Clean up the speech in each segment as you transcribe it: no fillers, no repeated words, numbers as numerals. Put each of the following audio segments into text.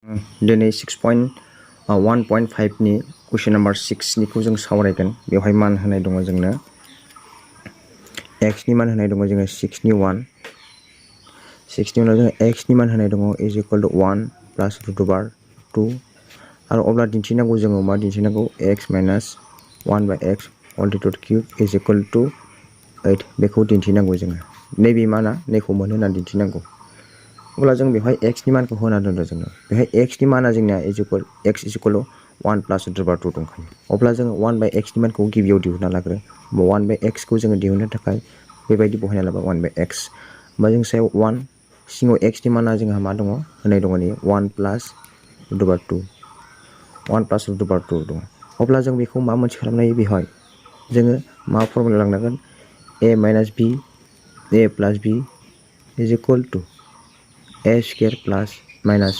दिनै 6.1.5 नि question number 6 निखौ जों सावरायगोन। बेवहाय मान होनाय दङ जोंनो x नि मान होनाय दङ जोङो 6 नि 1 6 नि उनाव जोङो x नि मान होनाय दङ is equal to 1 plus root over 2 आरो अब्ला दिन्थिनांगौ जोङो मा दिन्थिनांगौ x minus 1 by x whole to the cube is equal to 8 बेखौ दिन्थिनांगौ जोङो नैबे माना नैखौ मोनो होनना दिन्थिनांगौ। अब्ला जों बेवहाय x नि मानखौ होना दोनदों जोङो बेवहाय x नि माना जोंना x is equal to 1 plus root over 2 दंखायो। अब्ला जोङो 1 by x नि मानखौ गिबियाव दिहुनना लाग्रो 1 by x खौ जोङो दिहुननो थाखाय बेबायदि बहायना लाबाय 1 by x होमबा जों सायाव 1 सिङाव x नि माना जोंहा मा दङ होनाय दङ नै 1 plus root over 2 1 plus root over 2 दङ। अब्ला जों बेखौ मा मोनसे खालामनो हायो बेवहाय जोङो मा फर्मुला लांनांगोन a minus b a plus b is equal to a square plus minus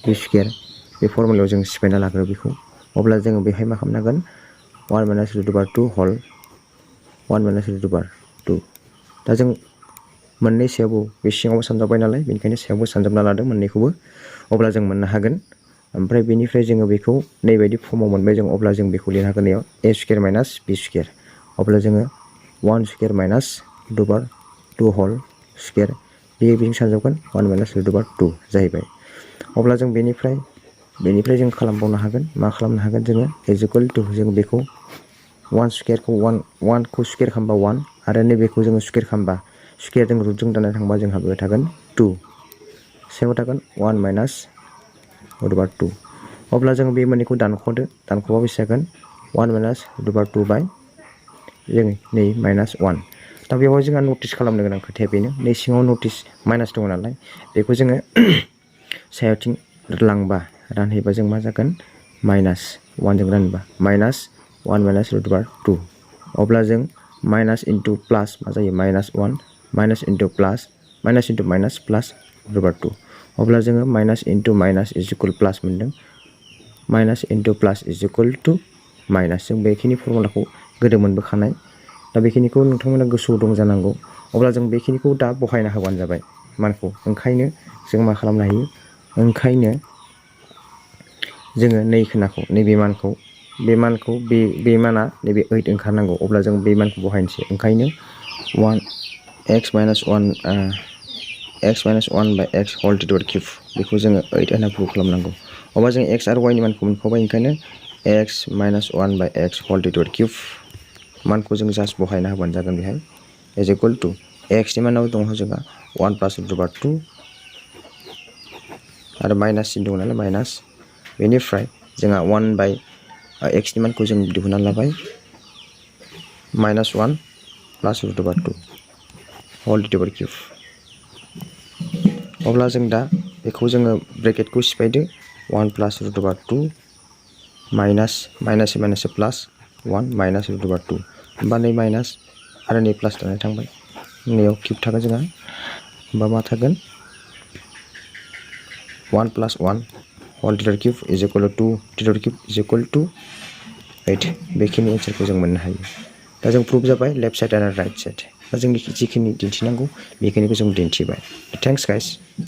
b square बे फर्मुलायाव जों सिफायना लाग्रो बेखौ अब्ला जोङो बेहाय मा खालामनांगोन 1 minus root over 2 whole 1 minus root over 2 दा जों मोननै सायावबो बे सिङावबो सानजाबाय नालाय बेनिखायनो सायावबो सानजाबना लादों मोननैखौबो अब्ला जों मोननो हागोन। ओमफ्राय बेनिफ्राय जोङो बेखौ नैबायदि फर्माव मोनबाय जों अब्ला जों बेखौ लिरनो हागोन याव a square minus b square अब्ला जोङो 1 square minus root over 2 whole square बेजों सानजाबगोन 1 minus root over 2 जाहैबाय। अब्ला जों बेनिफ्राय जों खालामबावनो हागोन मा खालामनो हागोन जोङो is equal to जों बेखौ 1 स्क्वायरखौ 1 खौ स्क्वायर खालामबा 1 आरो नैबेखौ जोङो स्क्वायर खालामबा स्क्वायरजों रुटजों दानना थांबा जोंहा बेयाव थागोन 2 सायाव थागोन 1 minus root over 2 अब्ला जों बे मोननैखौ दानख'दो दानख'बा बेसे जागोन 1 minus root over 2 by जों नै minus 1 दा बेवहाय जोंहा नटिस खालामनो गोनां खोथाया बेनो नै सिङाव नटिस माइनास दङ नालाय बेखौ जोङो सायावथिं लांबा रानहैबा जों मा जागोन माइनास 1 जों रानबा माइनास 1 minus root over 2 अब्ला जों माइनास इनटु प्लास मा जायो minus 1 minus into plus minus into minus plus root over 2 अब्ला जोङो minus into minus is equal plus मोनदों minus into plus is equal to minus जों बेखिनि फर्मुलाखौ गोदो मोनबोखानाय दा बेखिनिखौ नोंथांमोना गोसोआव दं जानांगौ। अब्ला जों बेखिनिखौ दा बहायना होबानो जाबाय मानखौ ओंखायनो जों मा खालामनो हायो ओंखायनो जोङो नै खोनाखौ नैबे मानखौ बे माना नैबे 8 ओंखारनांगौ अब्ला जों बे मानखौ बहायनोसै ओंखायनो 1 x minus 1 by x whole to the cube बेखौ जोङो 8 होनना प्रुभ खालामनांगौ। अब्ला जों x आरो y नि मानखौ मोनखाबाय ओंखायनो x minus 1 by x whole to the cube मानखौ जों जास्ट बहायना होबानो जागोन बेहाय is equal to x नि मानाव दङ जोंहा 1 plus root over 2 आरो माइनास सिन दङ नालाय माइनास बेनिफ्राय जोंहा 1 by x नि मानखौ जों दिहुनना लाबाय minus 1 plus root over 2 whole to the cube अब्ला जों दा बेखौ जोङो ब्रेकेटखौ सिफायदो 1 plus root over 2 माइनास प्लास 1 minus root over 2 होमबा नै माइनास आरो नै प्लास दानाय थांबाय नैयाव किउब थागोन जोंहा होमबा मा थागोन 1 plus 1 whole to the cube is equal to 2 to the cube is equal to 8 बेखिनि एन्सारखौ जों मोननो हायो। दा जों प्रुभ जाबाय लेफ्ट साइड आरो राइट साइड दा जों जिखिनि दिन्थिनांगौ बेखिनिखौ जों दिन्थिबाय। Thanks guys.